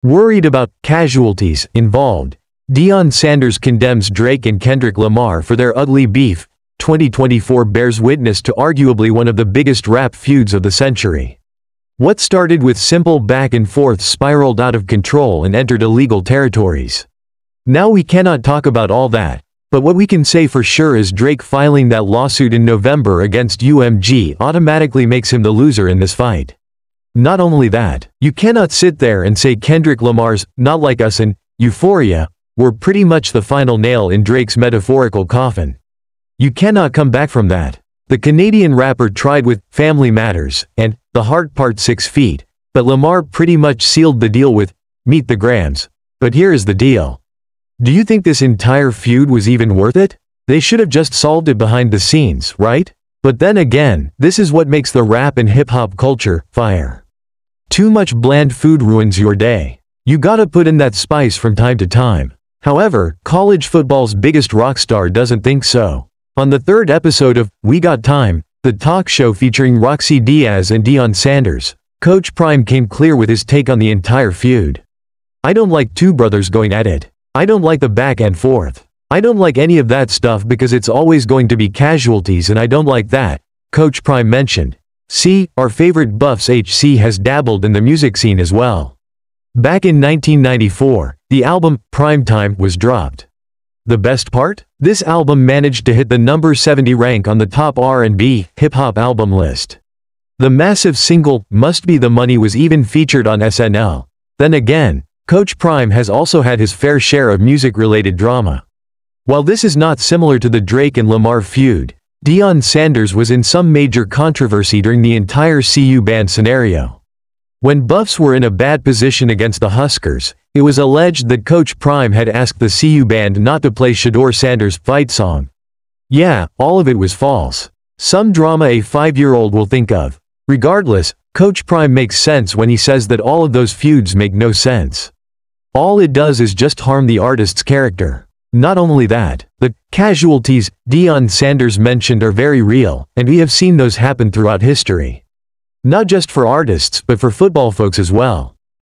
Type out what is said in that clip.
Worried about casualties involved, Deion Sanders condemns Drake and Kendrick Lamar for their ugly beef. 2024 bears witness to arguably one of the biggest rap feuds of the century. What started with simple back and forth spiraled out of control and entered illegal territories. Now we cannot talk about all that, but what we can say for sure is Drake filing that lawsuit in November against UMG automatically makes him the loser in this fight. Not only that, you cannot sit there and say Kendrick Lamar's "Not Like Us" and Euphoria were pretty much the final nail in Drake's metaphorical coffin. You cannot come back from that. The Canadian rapper tried with Family Matters and The Heart Part 6 feet, but Lamar pretty much sealed the deal with Meet the Grams. But here is the deal. Do you think this entire feud was even worth it? They should have just solved it behind the scenes, right? But then again, this is what makes the rap and hip-hop culture fire. Too much bland food ruins your day. You gotta put in that spice from time to time. However, college football's biggest rock star doesn't think so. On the third episode of We Got Time, the talk show featuring Roxy Diaz and Deion Sanders, Coach Prime came clear with his take on the entire feud. "I don't like two brothers going at it. I don't like the back and forth. I don't like any of that stuff because it's always going to be casualties and I don't like that," Coach Prime mentioned. See, our favorite Buffs HC has dabbled in the music scene as well. Back in 1994, the album Primetime was dropped. The best part? This album managed to hit the number 70 rank on the top R&B hip-hop album list. The massive single Must Be the Money was even featured on SNL. Then again, Coach Prime has also had his fair share of music-related drama. While this is not similar to the Drake and Lamar feud, Deion Sanders was in some major controversy during the entire CU band scenario. When Buffs were in a bad position against the Huskers, it was alleged that Coach Prime had asked the CU band not to play Shedeur Sanders' fight song. Yeah, all of it was false. Some drama a 5-year-old will think of. Regardless, Coach Prime makes sense when he says that all of those feuds make no sense. All it does is just harm the artist's character. Not only that, the casualties Deion Sanders mentioned are very real, and we have seen those happen throughout history. Not just for artists but for football folks as well.